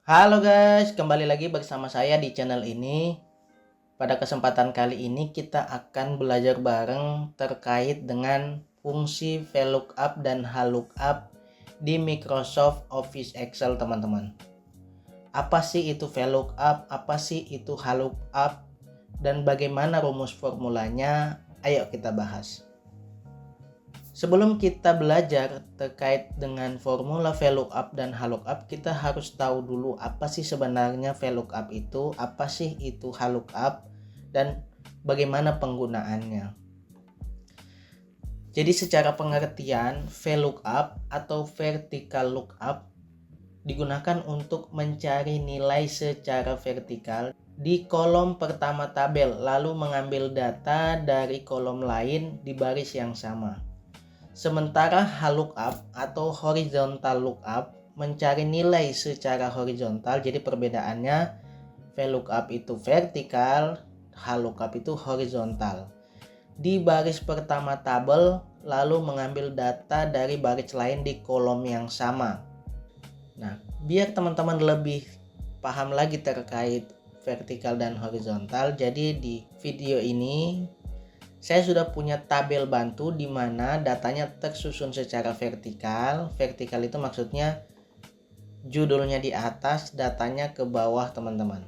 Halo guys, kembali lagi bersama saya di channel ini. Pada kesempatan kali ini kita akan belajar bareng terkait dengan fungsi VLOOKUP dan HLOOKUP di Microsoft Office Excel, teman-teman. Apa sih itu VLOOKUP? Apa sih itu HLOOKUP? Dan bagaimana rumus formulanya? Ayo kita bahas. Sebelum kita belajar terkait dengan formula VLOOKUP dan HLOOKUP, kita harus tahu dulu apa sih sebenarnya VLOOKUP itu, apa sih itu HLOOKUP, dan bagaimana penggunaannya. Jadi secara pengertian, VLOOKUP atau vertical lookup digunakan untuk mencari nilai secara vertikal di kolom pertama tabel, lalu mengambil data dari kolom lain di baris yang sama. Sementara HLOOKUP atau horizontal lookup mencari nilai secara horizontal. Jadi perbedaannya, VLOOKUP itu vertikal, HLOOKUP itu horizontal. Di baris pertama tabel lalu mengambil data dari baris lain di kolom yang sama. Nah, biar teman-teman lebih paham lagi terkait vertikal dan horizontal, jadi di video ini saya sudah punya tabel bantu di mana datanya tersusun secara vertikal. Vertikal itu maksudnya judulnya di atas, datanya ke bawah, teman-teman.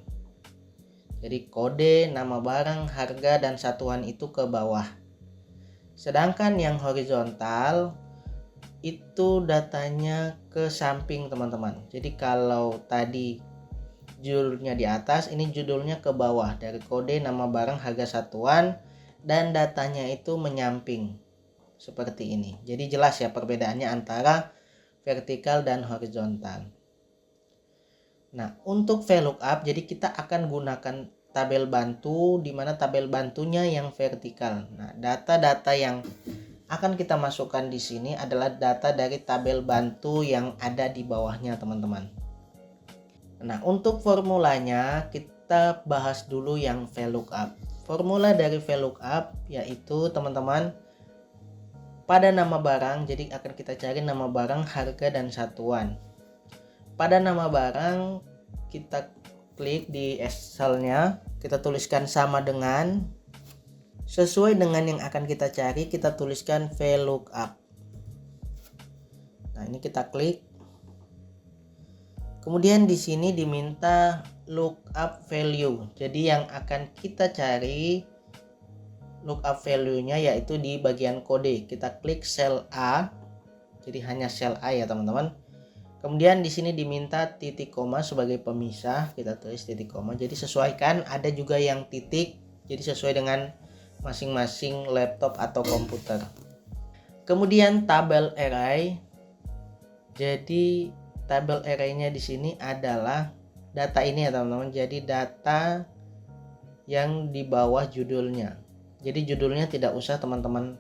Jadi kode, nama barang, harga, dan satuan itu ke bawah. Sedangkan yang horizontal itu datanya ke samping, teman-teman. Jadi kalau tadi judulnya di atas, ini judulnya ke bawah. Dari kode, nama barang, harga, satuan, dan datanya itu menyamping seperti ini. Jadi jelas ya perbedaannya antara vertikal dan horizontal. Nah, untuk VLOOKUP jadi kita akan gunakan tabel bantu, di mana tabel bantunya yang vertikal. Nah, data-data yang akan kita masukkan di sini adalah data dari tabel bantu yang ada di bawahnya, teman-teman. Nah, untuk formulanya kita bahas dulu yang VLOOKUP. Formula dari VLOOKUP yaitu, teman-teman, pada nama barang, jadi akan kita cari nama barang, harga, dan satuan. Pada nama barang kita klik di Excel-nya, kita tuliskan sama dengan, sesuai dengan yang akan kita cari, kita tuliskan VLOOKUP. Nah, ini kita klik. Kemudian di sini diminta lookup value. Jadi yang akan kita cari lookup value-nya yaitu di bagian kode. Kita klik sel A. Jadi hanya sel A ya, teman-teman. Kemudian di sini diminta titik koma sebagai pemisah. Kita tulis titik koma. Jadi sesuaikan, ada juga yang titik. Jadi sesuai dengan masing-masing laptop atau komputer. Kemudian tabel array. Jadi tabel array-nya di sini adalah data ini ya, teman-teman. Jadi data yang di bawah judulnya. Jadi judulnya tidak usah teman-teman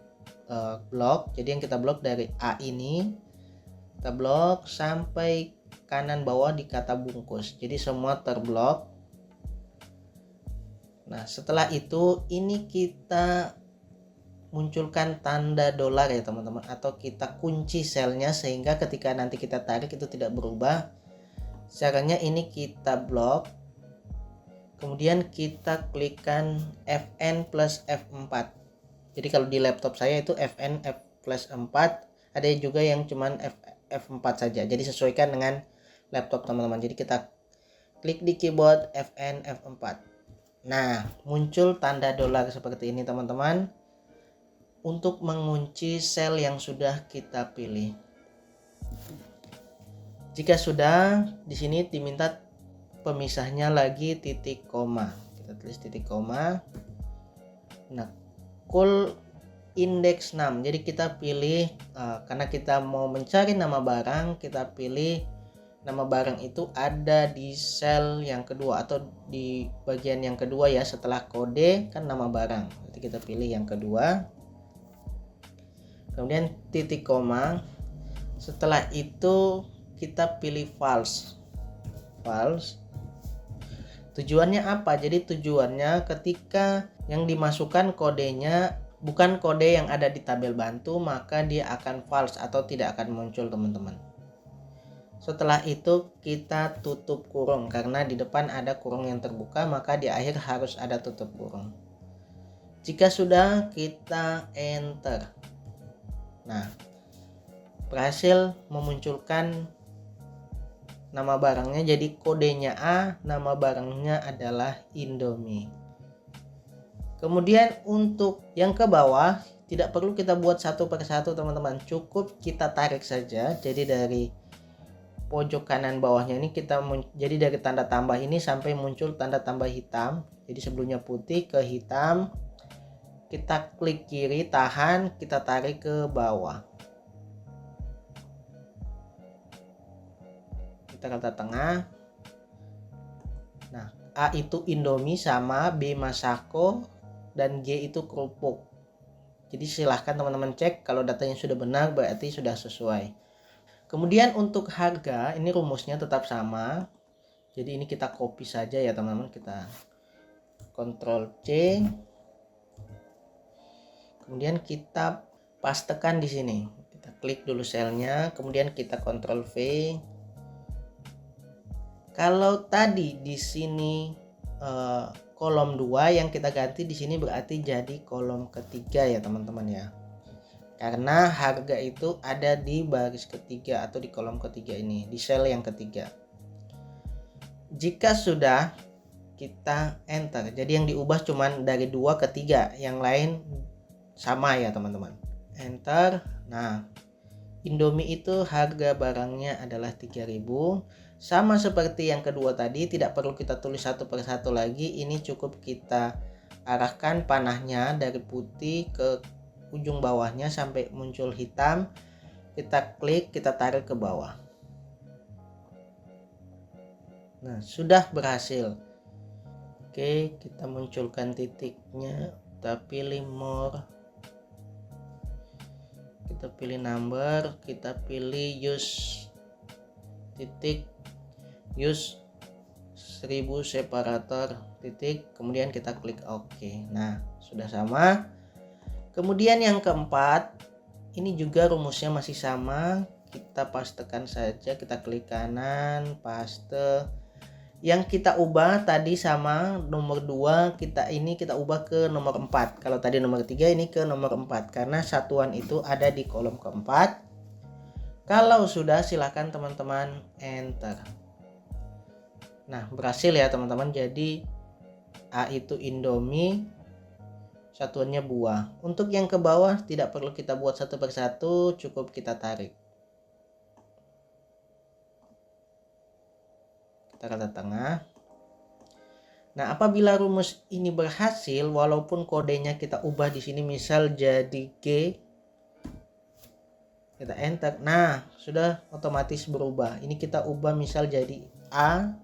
blok. Jadi yang kita blok dari A ini, kita blok sampai kanan bawah di kata bungkus. Jadi semua terblok. Nah, setelah itu ini kita munculkan tanda dolar ya, teman-teman, atau kita kunci selnya sehingga ketika nanti kita tarik itu tidak berubah. Caranya ini kita blok, kemudian kita klikkan Fn plus F4. Jadi kalau di laptop saya itu Fn F plus 4, ada juga yang cuman F4 saja. Jadi sesuaikan dengan laptop teman-teman. Jadi kita klik di keyboard Fn F4. Nah, muncul tanda dolar seperti ini, teman-teman, untuk mengunci sel yang sudah kita pilih. Jika sudah, di sini diminta pemisahnya lagi titik koma. Kita tulis titik koma. Nah, call index 6. Jadi kita pilih karena kita mau mencari nama barang, kita pilih nama barang itu ada di sel yang kedua atau di bagian yang kedua ya, setelah kode kan nama barang. Nanti kita pilih yang kedua. Kemudian titik koma. Setelah itu kita pilih false. Tujuannya apa? Jadi tujuannya ketika yang dimasukkan kodenya bukan kode yang ada di tabel bantu, maka dia akan false atau tidak akan muncul, teman-teman. Setelah itu kita tutup kurung, karena di depan ada kurung yang terbuka, maka di akhir harus ada tutup kurung. Jika sudah, kita enter. Nah, berhasil memunculkan nama barangnya, jadi kodenya A, nama barangnya adalah Indomie. Kemudian untuk yang ke bawah tidak perlu kita buat satu per satu teman-teman, cukup kita tarik saja. Jadi dari pojok kanan bawahnya ini jadi dari tanda tambah ini sampai muncul tanda tambah hitam. Jadi sebelumnya putih ke hitam, kita klik kiri, tahan, kita tarik ke bawah. Kita kata tengah. Nah, A itu Indomie sama, B Masako, dan G itu kerupuk. Jadi silahkan teman-teman cek, kalau datanya sudah benar berarti sudah sesuai. Kemudian untuk harga, ini rumusnya tetap sama. Jadi ini kita copy saja ya teman-teman, kita Ctrl C. Kemudian kita pastekan di sini. Kita klik dulu selnya, kemudian kita Ctrl V. Kalau tadi di sini kolom 2, yang kita ganti di sini berarti jadi kolom ketiga ya teman-teman ya. Karena harga itu ada di baris ketiga atau di kolom ketiga ini, di sel yang ketiga. Jika sudah, kita enter. Jadi yang diubah cuman dari 2 ke 3, yang lain sama ya teman-teman. Enter. Nah, Indomie itu harga barangnya adalah 3.000. Sama seperti yang kedua tadi, tidak perlu kita tulis satu per satu lagi. Ini cukup kita arahkan panahnya dari putih ke ujung bawahnya sampai muncul hitam. Kita klik, kita tarik ke bawah. Nah, sudah berhasil. Oke, kita munculkan titiknya, kita pilih more, kita pilih number, kita pilih use titik, use 1000 separator titik, kemudian kita klik OK. Nah, sudah sama. Kemudian yang keempat, ini juga rumusnya masih sama. Kita pastekan saja, kita klik kanan, paste. Yang kita ubah tadi sama nomor 2, kita ubah ke nomor 4. Kalau tadi nomor 3, ini ke nomor 4, karena satuan itu ada di kolom keempat. Kalau sudah, silakan teman-teman enter. Nah, berhasil ya teman-teman. Jadi A itu Indomie, satuannya buah. Untuk yang ke bawah tidak perlu kita buat satu per satu, cukup kita tarik. Kita kata tengah. Nah, apabila rumus ini berhasil, walaupun kodenya kita ubah di sini misal jadi G, kita enter. Nah, sudah otomatis berubah. Ini kita ubah misal jadi A,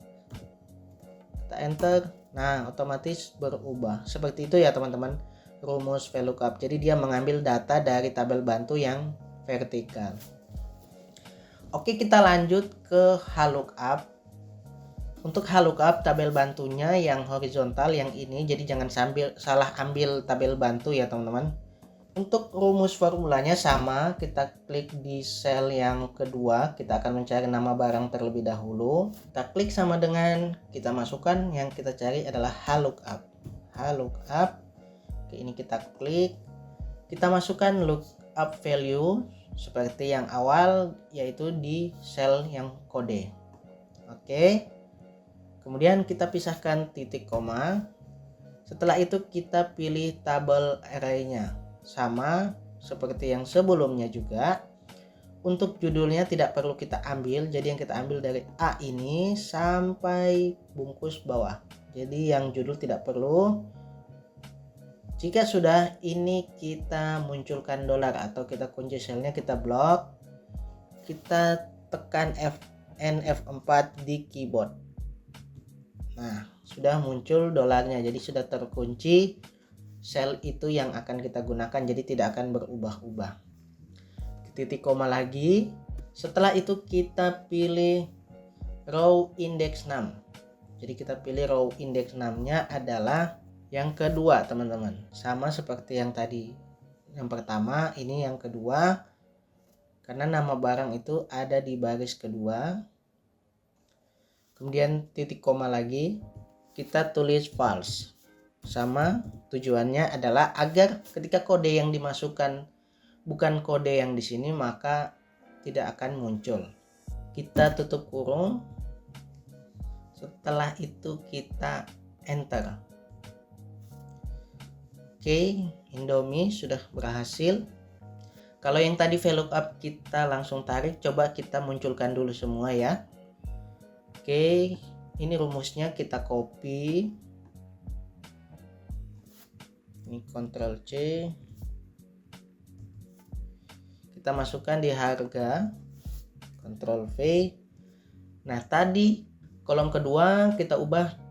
kita enter. Nah, otomatis berubah. Seperti itu ya teman-teman, rumus VLOOKUP. Jadi dia mengambil data dari tabel bantu yang vertikal. Oke, kita lanjut ke HLOOKUP. Untuk HLOOKUP tabel bantunya yang horizontal yang ini, jadi jangan salah ambil tabel bantu ya teman-teman. Untuk rumus formulanya sama, kita klik di sel yang kedua, kita akan mencari nama barang terlebih dahulu. Kita klik sama dengan, kita masukkan yang kita cari adalah HLOOKUP. HLOOKUP. Oke, ini kita klik, kita masukkan lookup value seperti yang awal, yaitu di sel yang kode. Oke. Kemudian kita pisahkan titik koma. Setelah itu kita pilih tabel array-nya. Sama seperti yang sebelumnya juga. Untuk judulnya tidak perlu kita ambil. Jadi yang kita ambil dari A ini sampai bungkus bawah. Jadi yang judul tidak perlu. Jika sudah, ini kita munculkan dolar atau kita kunci selnya, kita blok. Kita tekan F4 di keyboard. Nah, sudah muncul dolarnya, jadi sudah terkunci sel itu yang akan kita gunakan, jadi tidak akan berubah-ubah. Titik koma lagi. Setelah itu kita pilih row index 6. Jadi kita pilih row index 6-nya adalah yang kedua teman-teman. Sama seperti yang tadi. Yang pertama, ini yang kedua. Karena nama barang itu ada di baris kedua. kemudian titik koma lagi, kita tulis false. Sama, tujuannya adalah agar ketika kode yang dimasukkan bukan kode yang di sini, maka tidak akan muncul. Kita tutup kurung. Setelah itu kita enter. Oke, Indomie sudah berhasil. Kalau yang tadi VLOOKUP kita langsung tarik, coba kita munculkan dulu semua ya. Oke, ini rumusnya kita copy. Ini Ctrl C. Kita masukkan di harga, Ctrl V. Nah, tadi kolom kedua kita ubah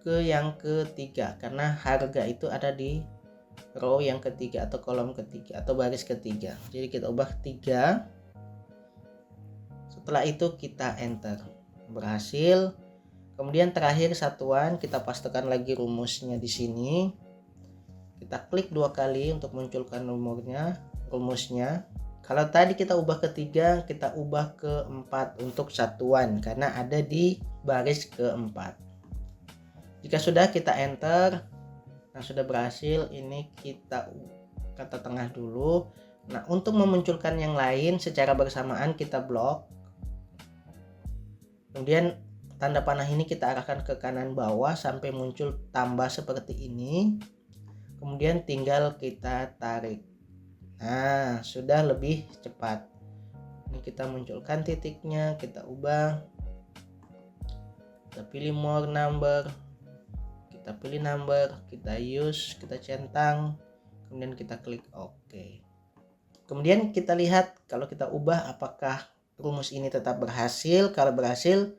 ke yang ketiga karena harga itu ada di row yang ketiga atau kolom ketiga atau baris ketiga. Jadi kita ubah 3. Setelah itu kita enter. Berhasil. Kemudian terakhir satuan, kita pastikan lagi rumusnya di sini. Kita klik 2 kali untuk munculkan rumusnya. Kalau tadi kita ubah ke 3, kita ubah ke 4 untuk satuan karena ada di baris keempat. Jika sudah, kita enter. Nah, sudah berhasil. Ini kita kata tengah dulu. Nah, untuk memunculkan yang lain secara bersamaan kita blok. Kemudian tanda panah ini kita arahkan ke kanan bawah sampai muncul tambah seperti ini. Kemudian tinggal kita tarik. Nah, sudah lebih cepat. Ini kita munculkan titiknya, kita ubah. Kita pilih more number. Kita pilih number, kita use, kita centang, kemudian kita klik OK. Kemudian kita lihat kalau kita ubah apakah rumus ini tetap berhasil. Kalau berhasil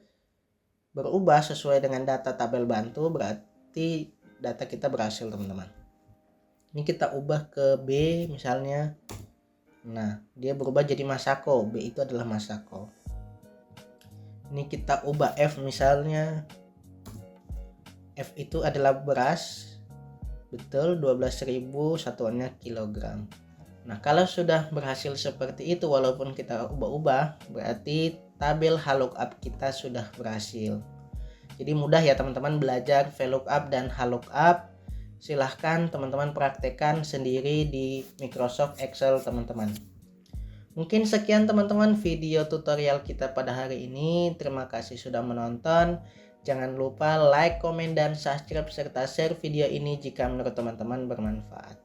berubah sesuai dengan data tabel bantu, berarti data kita berhasil, teman-teman. Ini kita ubah ke B misalnya. Nah, dia berubah jadi Masako. B itu adalah Masako. Ini kita ubah F misalnya. F itu adalah beras, betul, 12.000, satuannya kilogram. Nah, kalau sudah berhasil seperti itu walaupun kita ubah-ubah, berarti tabel HLOOKUP kita sudah berhasil. Jadi mudah ya teman-teman belajar VLOOKUP dan HLOOKUP. Silahkan teman-teman praktekkan sendiri di Microsoft Excel teman-teman. Mungkin sekian teman-teman video tutorial kita pada hari ini. Terima kasih sudah menonton. Jangan lupa like, komen, dan subscribe serta share video ini jika menurut teman-teman bermanfaat.